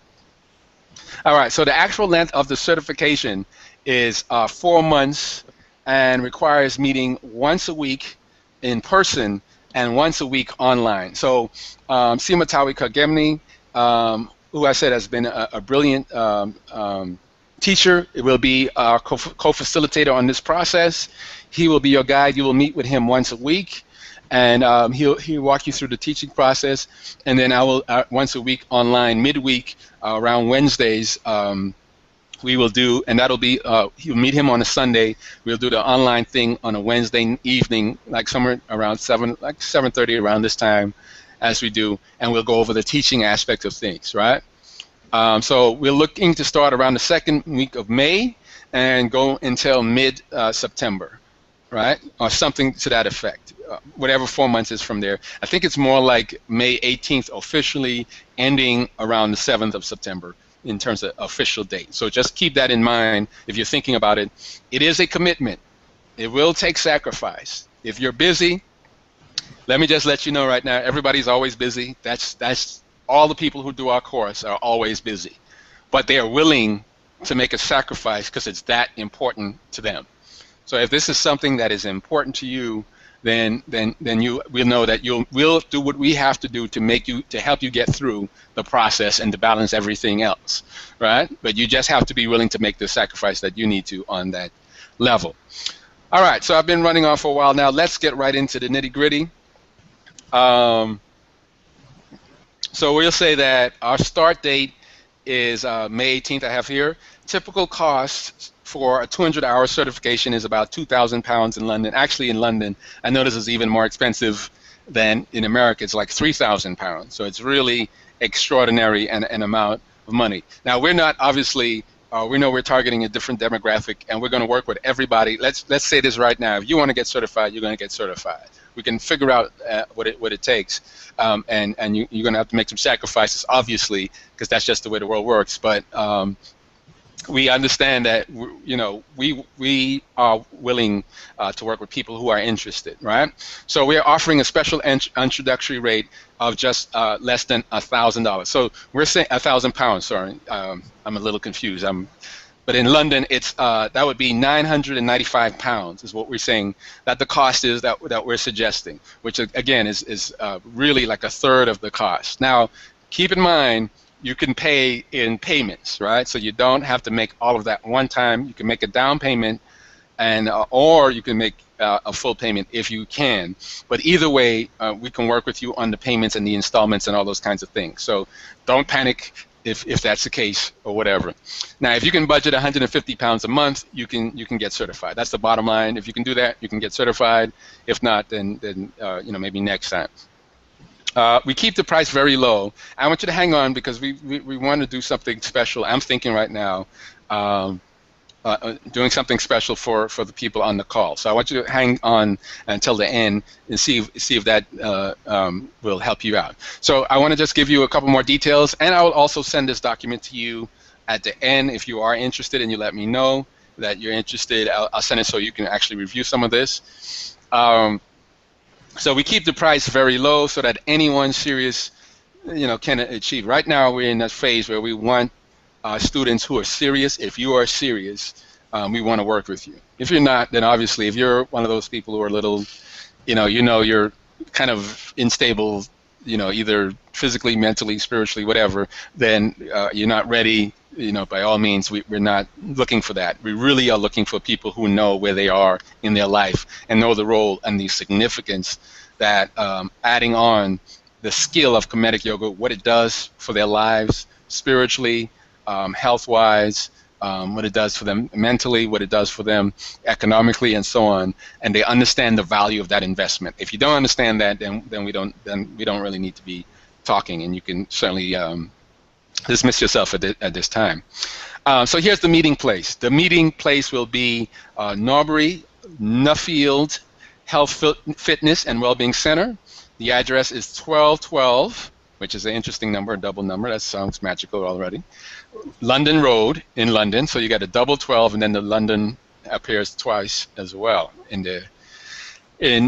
S1: All right, so the actual length of the certification is 4 months and requires meeting once a week in person and once a week online. So Sima Tawi Kagemni, who I said has been a brilliant teacher, it will be our co-facilitator on this process. He will be your guide. You will meet with him once a week, and he'll walk you through the teaching process. And then I will once a week online, midweek, around Wednesdays. We will do, and that'll be, you'll meet him on a Sunday. We'll do the online thing on a Wednesday evening, like somewhere around 7:30 around this time, as we do, and we'll go over the teaching aspect of things, right? So we're looking to start around the second week of May and go until mid-September, right? Or something to that effect, whatever 4 months is from there. I think it's more like May 18th officially, ending around the 7th of September. In terms of official date. So just keep that in mind if you're thinking about it. It is a commitment. It will take sacrifice. If you're busy, let me just let you know right now, everybody's always busy. That's all the people who do our course are always busy. But they are willing to make a sacrifice because it's that important to them. So if this is something that is important to you, then you will know that we'll do what we have to do to help you get through the process and to balance everything else, right? But you just have to be willing to make the sacrifice that you need to on that level. All right, so I've been running on for a while now. Let's get right into the nitty-gritty. So we'll say that our start date is May 18th. I have here. Typical costs for a 200-hour certification is about 2,000 pounds in London. Actually, in London, I know this is even more expensive than in America. It's like 3,000 pounds. So it's really extraordinary an amount of money. Now, we're not obviously. We know we're targeting a different demographic, and we're going to work with everybody. Let's say this right now. If you want to get certified, you're going to get certified. We can figure out what it takes, and you're going to have to make some sacrifices, obviously, because that's just the way the world works. But we understand that we are willing to work with people who are interested, right? So we are offering a special introductory rate of just less than $1,000. So we're saying 1,000 pounds. Sorry, I'm a little confused. But in London, it's that would be 995 pounds is what we're saying that the cost is that we're suggesting, which again is really like a third of the cost. Now, keep in mind, you can pay in payments, right? So you don't have to make all of that one time. You can make a down payment, and or you can make a full payment if you can. But either way, we can work with you on the payments and the installments and all those kinds of things. So don't panic if that's the case or whatever. Now, if you can budget 150 pounds a month, you can get certified. That's the bottom line. If you can do that, you can get certified. If not, then you know, maybe next time. We keep the price very low. I want you to hang on because we want to do something special. I'm thinking right now doing something special for the people on the call. So I want you to hang on until the end and see if that will help you out. So I want to just give you a couple more details, and I will also send this document to you at the end if you are interested, and you let me know that you're interested. I'll send it so you can actually review some of this. So we keep the price very low so that anyone serious, you know, can achieve. Right now we're in that phase where we want students who are serious. If you are serious, we want to work with you. If you're not, then obviously if you're one of those people who are a little, you know, you're kind of unstable, you know, either physically, mentally, spiritually, whatever, then you're not ready, you know, by all means, we're not looking for that. We really are looking for people who know where they are in their life and know the role and the significance that adding on the skill of Kemetic Yoga, what it does for their lives spiritually, health-wise, what it does for them mentally, what it does for them economically, and so on, and they understand the value of that investment. If you don't understand that, then we don't really need to be talking, and you can certainly dismiss yourself at this time. So here's the meeting place. The meeting place will be Norbury Nuffield Health, Fitness, and Wellbeing Center. The address is 1212, which is an interesting number, a double number. That sounds magical already. London Road in London. So you got a double 12, and then the London appears twice as well in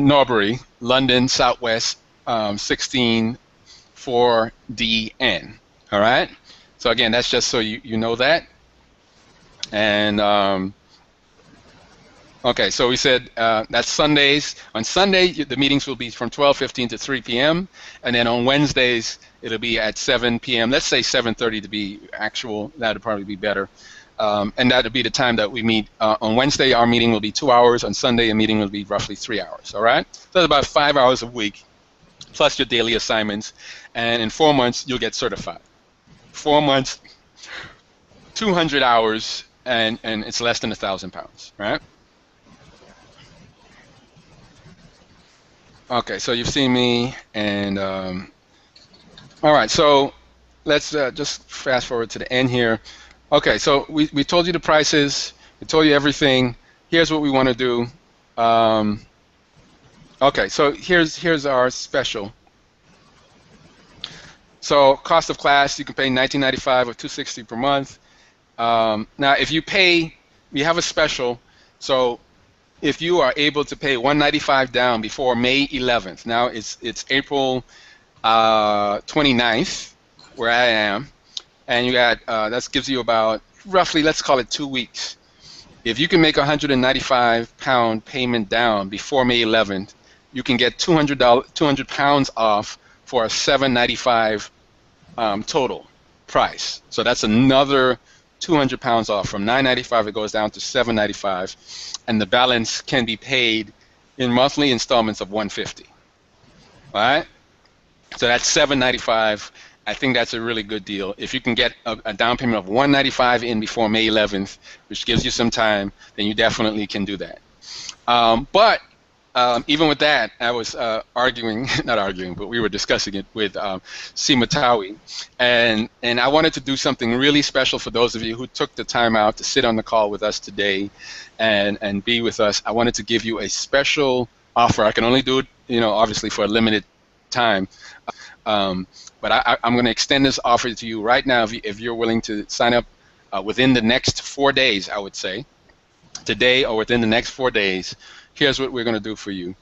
S1: Norbury, London, Southwest 164DN. All right. So again, that's just so you know that. And okay, so we said that's Sundays. On Sunday, the meetings will be from 12:15 to 3 p.m. And then on Wednesdays, it'll be at 7 p.m. Let's say 7:30 to be actual. That would probably be better. And that would be the time that we meet. On Wednesday, our meeting will be 2 hours. On Sunday, a meeting will be roughly 3 hours. All right? So that's about 5 hours a week, plus your daily assignments. And in 4 months, you'll get certified. 4 months, 200 hours, and it's less than 1,000 pounds, right? Okay, so you've seen me, and all right, so let's just fast forward to the end here. Okay, so we told you the prices, we told you everything. Here's what we want to do. Okay, so here's our special. So cost of class, you can pay $19.95 or $260 per month. Now, if you pay, we have a special. So if you are able to pay $195 down before May 11th, now it's April 29th, where I am, and you got that gives you about roughly, let's call it 2 weeks. If you can make a £195 payment down before May 11th, you can get 200 pounds off for a $795 total price. So that's another 200 pounds off. From $995 it goes down to $795, and the balance can be paid in monthly installments of $150. All right? So that's $795. I think that's a really good deal. If you can get a down payment of $195 in before May 11th, which gives you some time, then you definitely can do that. But even with that, I was arguing, not arguing, but we were discussing it with Seema Tawi, and I wanted to do something really special for those of you who took the time out to sit on the call with us today and be with us. I wanted to give you a special offer. I can only do it, you know, obviously for a limited time, but I'm going to extend this offer to you right now if you're willing to sign up within the next 4 days, I would say, today or within the next 4 days. Here's what we're going to do for you.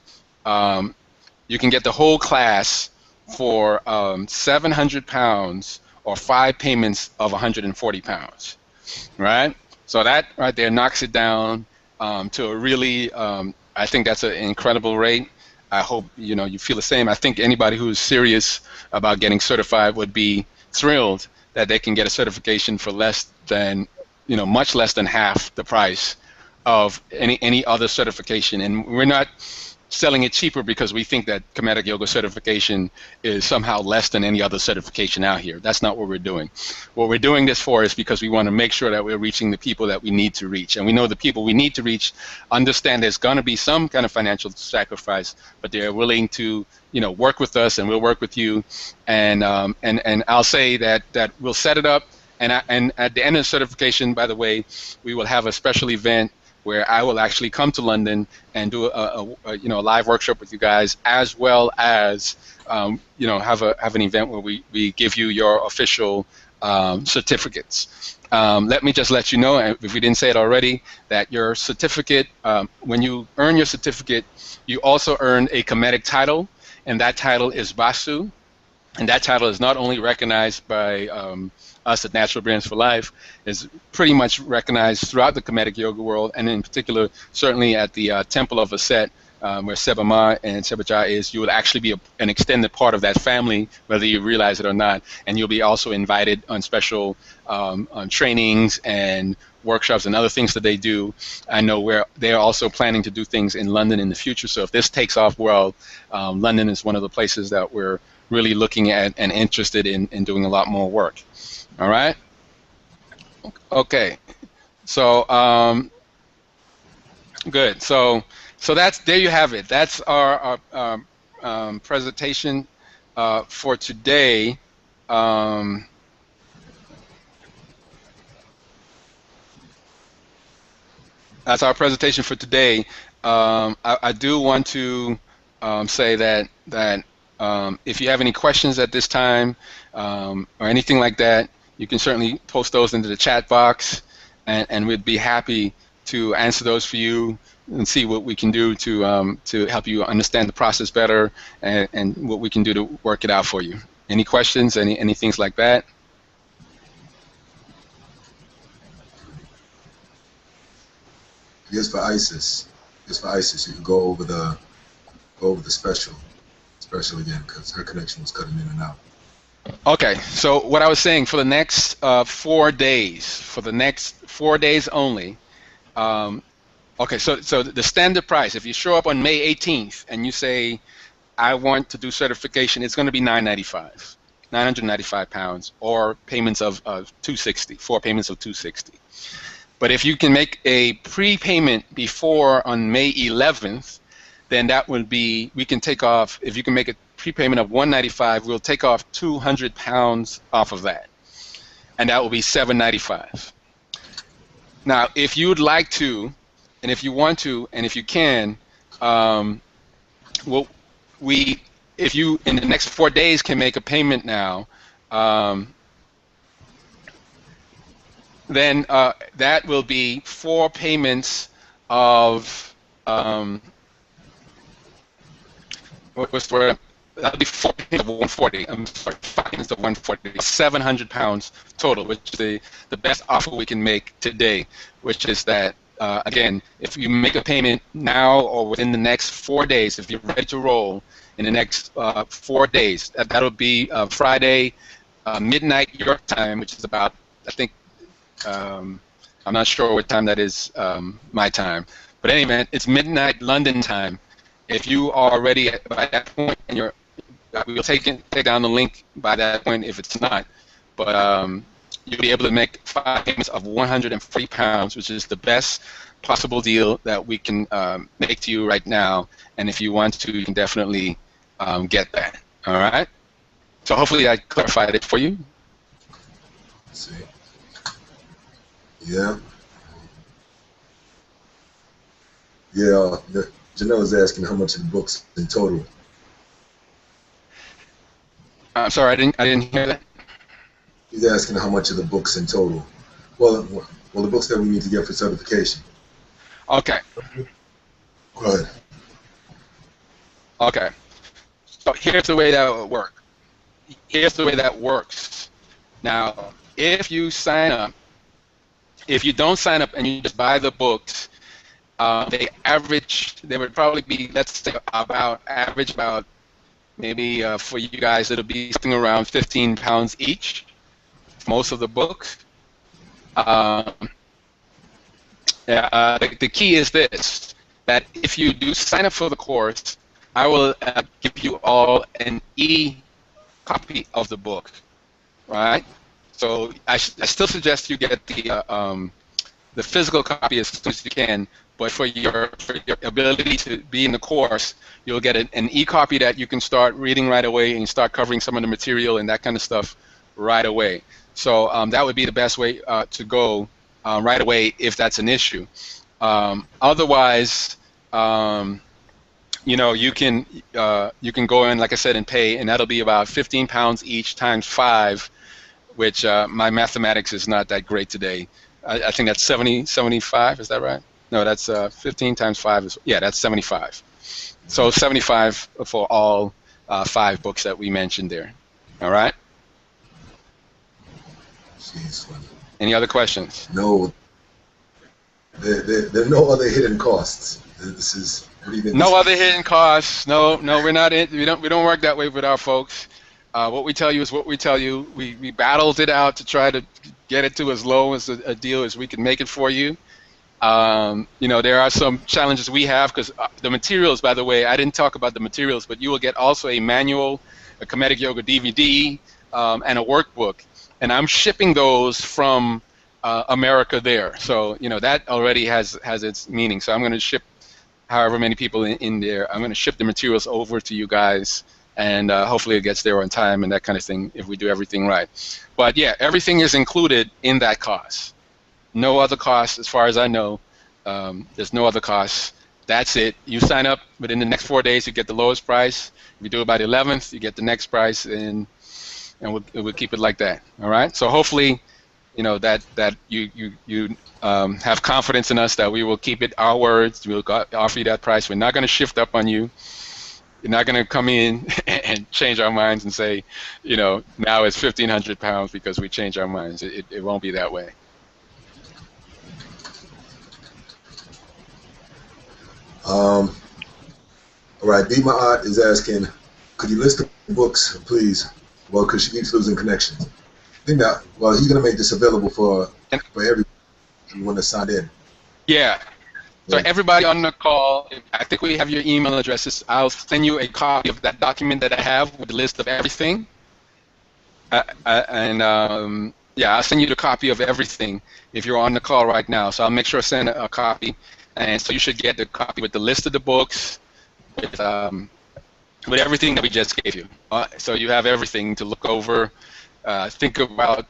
S1: You can get the whole class for 700 pounds or 5 payments of 140 pounds, right? So that right there knocks it down to a really, I think that's an incredible rate. I hope you feel the same. I think anybody who's serious about getting certified would be thrilled that they can get a certification for less than, much less than half the price of any other certification. And we're not selling it cheaper because we think that Kemetic Yoga certification is somehow less than any other certification out here. That's not what we're doing. What we're doing this for is because we want to make sure that we're reaching the people that we need to reach. And we know the people we need to reach understand there's going to be some kind of financial sacrifice, but they're willing to work with us, and we'll work with you. And I'll say that we'll set it up, and at the end of the certification, by the way, we will have a special event where I will actually come to London and do a live workshop with you guys, as well as have an event where we give you your official certificates. Let me just let you know, if we didn't say it already, that your certificate, when you earn your certificate, you also earn a Kemetic title, and that title is Basu, and that title is not only recognized by us at Natural Brilliance for Life, is pretty much recognized throughout the Kemetic Yoga world, and in particular, certainly at the Temple of Aset, where Seba Ma and Seba Jah is. You will actually be an extended part of that family, whether you realize it or not, and you'll be also invited on special on trainings and workshops and other things that they do. I know where they're also planning to do things in London in the future, so if this takes off well, London is one of the places that we're really looking at and interested in doing a lot more work. All right. Okay. So good. So that's, there you have it. That's our presentation for today. That's our presentation for today. I do want to say that if you have any questions at this time or anything like that, you can certainly post those into the chat box, and we'd be happy to answer those for you and see what we can do to help you understand the process better, and what we can do to work it out for you. Any questions, any things like that?
S2: Just for ISIS, you can go over the special again, because her connection was cutting in and out.
S1: Okay, so what I was saying, for the next 4 days only. Okay, so the standard price, if you show up on May 18th and you say, I want to do certification, it's going to be $995, 995 pounds, or payments of 260, 4 payments of 260. But if you can make a prepayment before on May 11th, then that would be, we can take off, if you can make a prepayment of 195, we'll take off 200 pounds off of that, and that will be 795. Now, if you'd like to, and if you want to, and if you can, if you in the next 4 days can make a payment now, then that will be 4 payments of what's the word? That'll be 4 payments of 140. I'm sorry, 5 payments of 140. 700 pounds total, which is the best offer we can make today, which is that, again, if you make a payment now or within the next 4 days, if you're ready to roll in the next 4 days, that'll be Friday, midnight York time, which is about, I think, I'm not sure what time that is, my time. But anyway, it's midnight London time. If you are ready by that point, and we'll take down the link by that point if it's not. But you'll be able to make 5 payments of 140 pounds, which is the best possible deal that we can make to you right now. And if you want to, you can definitely get that. All right? So hopefully I clarified it for you.
S2: Let's see. Yeah. Yeah, Janelle is asking how much of the books in total.
S1: I'm sorry, I didn't hear that.
S2: He's asking how much of the books in total. Well, the books that we need to get for certification.
S1: Okay.
S2: Go ahead.
S1: Okay. So here's the way that would work. Here's the way that works. Now, if you sign up If you don't sign up and you just buy the books, they would probably be, let's say, about maybe for you guys, it'll be something around 15 pounds each, most of the books. The key is this, that if you do sign up for the course, I will give you all an e-copy of the book, right? So I still suggest you get the physical copy as soon as you can, but for your ability to be in the course, you'll get an e-copy that you can start reading right away and start covering some of the material and that kind of stuff right away. So that would be the best way to go right away if that's an issue. Otherwise, you know, you can go in, like I said, and pay, and that'll be about 15 pounds each times 5, which my mathematics is not that great today. I think that's 75, is that right? No, that's 15 times 5 is, yeah, that's 75. So 75 for all 5 books that we mentioned there. All right?
S2: Jeez,
S1: any other questions?
S2: No. There are no other hidden costs. This is
S1: no other hidden costs. No, we're not in. We don't work that way with our folks. What we tell you is what we tell you. We battled it out to try to get it to as low as a deal as we can make it for you. You know, there are some challenges we have because the materials, by the way, I didn't talk about the materials, but you will get also a manual, a Kemetic Yoga DVD, and a workbook. And I'm shipping those from America there. So, you know, that already has its meaning. So I'm going to ship however many people in there. I'm going to ship the materials over to you guys, and hopefully it gets there on time and that kind of thing if we do everything right. But yeah, everything is included in that cost. No other costs as far as I know. There's no other costs. That's it. You sign up within the next 4 days, you get the lowest price. If you do it by the 11th, you get the next price, and we'll keep it like that. All right. So hopefully, you know, that you have confidence in us that we will keep it our words. We'll offer you that price. We're not going to shift up on you. You're not going to come in and change our minds and say, you know, now it's 1,500 pounds because we changed our minds. It won't be that way.
S2: All right, Be My Art is asking, could you list the books, please? Well, because she keeps losing connection. I think that, well, he's going to make this available for everyone to sign in.
S1: Yeah. So everybody on the call, I think we have your email addresses. I'll send you a copy of that document that I have with the list of everything. Yeah, I'll send you the copy of everything if you're on the call right now. So I'll make sure to send a copy. And so you should get the copy with the list of the books, with everything that we just gave you. So you have everything to look over, think about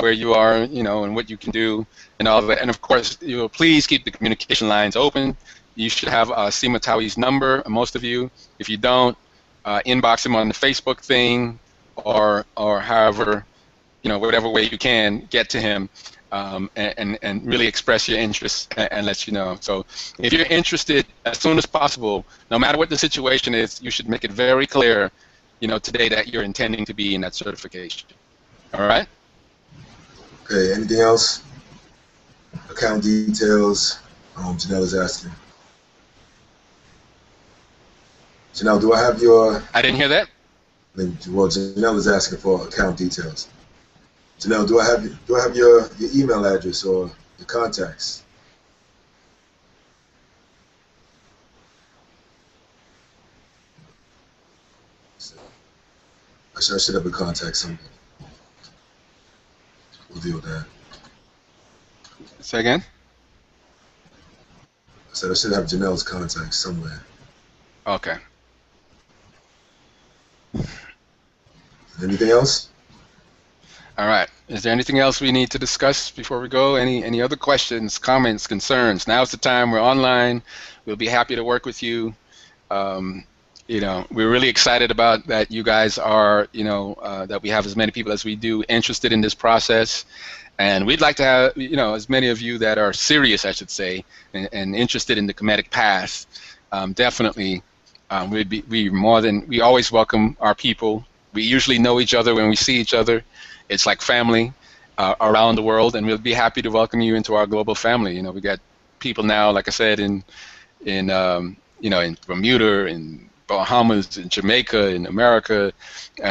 S1: where you are, you know, and what you can do, and all of that. And of course, you know, please keep the communication lines open. You should have Sima Tawi's number, most of you. If you don't, inbox him on the Facebook thing, or however, you know, whatever way you can get to him. And really express your interest and let you know. So if you're interested as soon as possible, no matter what the situation is, you should make it very clear, you know, today that you're intending to be in that certification. All right?
S2: Okay, anything else? Account details, Janelle is asking. Janelle, do I have your...
S1: I didn't hear that.
S2: Well, Janelle is asking for account details. Janelle, do I have your email address or your contacts? I should have a contact somewhere. We'll deal with that.
S1: Say again?
S2: I said I should have Janelle's contact somewhere.
S1: Okay.
S2: Anything else?
S1: All right. Is there anything else we need to discuss before we go? Any other questions, comments, concerns? Now's the time. We're online. We'll be happy to work with you. You know, we're really excited about that you guys are, you know, that we have as many people as we do interested in this process. And we'd like to have, you know, as many of you that are serious, I should say, and interested in the Kemetic path. Definitely, we always welcome our people. We usually know each other when we see each other. It's like family, around the world, and we'll be happy to welcome you into our global family. You know, we got people now, like I said, in in Bermuda, in Bahamas, in Jamaica, in America,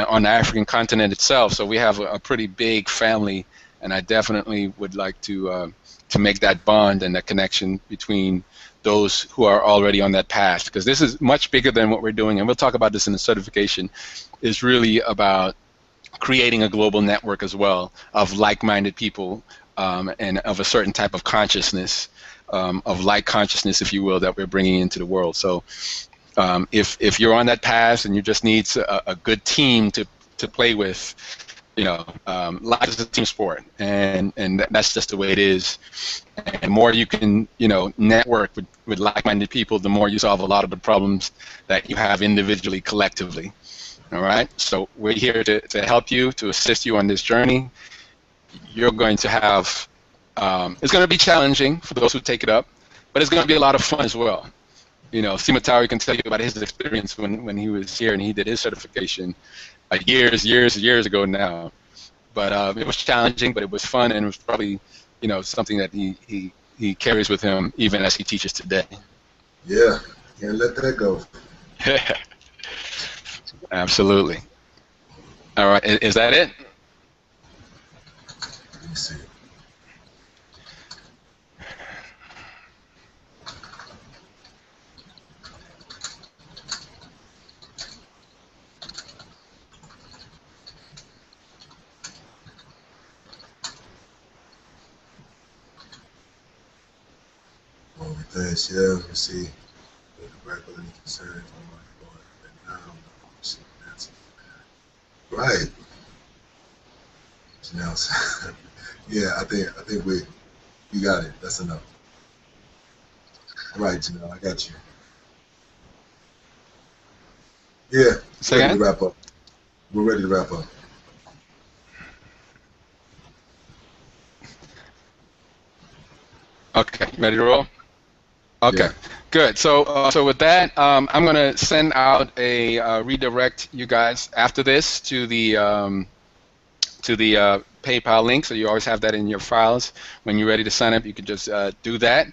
S1: on the African continent itself. So we have a pretty big family, and I definitely would like to make that bond and that connection between those who are already on that path, because this is much bigger than what we're doing, and we'll talk about this in the certification. Is really about creating a global network as well of like-minded people, and of a certain type of consciousness, of like consciousness, if you will, that we're bringing into the world. So if you're on that path and you just need a good team to play with, life is a team sport, and that's just the way it is. And the more you can, network with like-minded people, the more you solve a lot of the problems that you have individually, collectively. All right, so we're here to help you, to assist you on this journey. You're going to have, it's going to be challenging for those who take it up, but it's going to be a lot of fun as well. Simatari can tell you about his experience when he was here and he did his certification years ago now. But it was challenging, but it was fun, and it was probably, something that he carries with him even as he teaches today.
S2: Yeah, can't let that go.
S1: Absolutely. All right, is that it?
S2: Let me see. With this, yeah, let's see. Right. Janelle. Yeah, I think we got it. That's enough. All right, Janelle, I got you. Yeah,
S1: Say
S2: ready
S1: again?
S2: to wrap up. We're ready to wrap up.
S1: Okay, ready to roll? Okay,
S2: Yeah.
S1: good. So with that, I'm going to send out a redirect you guys after this to the PayPal link, so you always have that in your files. When you're ready to sign up, you can just do that.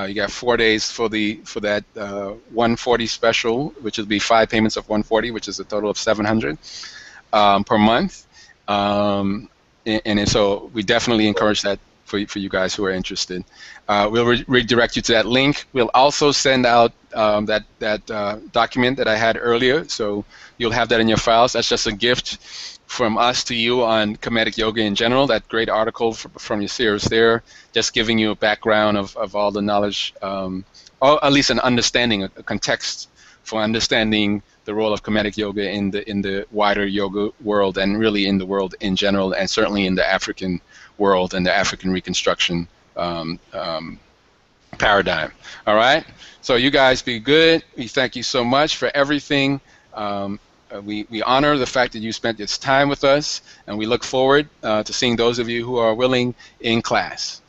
S1: You got 4 days for that 140 special, which will be 5 payments of 140, which is a total of 700 per month. And so we definitely encourage that for you guys who are interested. We'll redirect you to that link. We'll also send out that document that I had earlier, so you'll have that in your files. That's just a gift from us to you on Kemetic Yoga in general. That great article from Yasir is there, just giving you a background of all the knowledge, or at least an understanding, a context for understanding the role of Kemetic Yoga in the wider yoga world, and really in the world in general, and certainly in the African world and the African Reconstruction paradigm. All right? So you guys be good. We thank you so much for everything. We honor the fact that you spent this time with us, and we look forward to seeing those of you who are willing in class.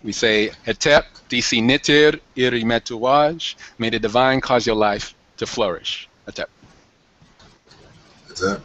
S1: We say, Hetep, Disi Nitir, Iri Metuwaj, may the divine cause your life to flourish. Hetep.
S2: Hetep.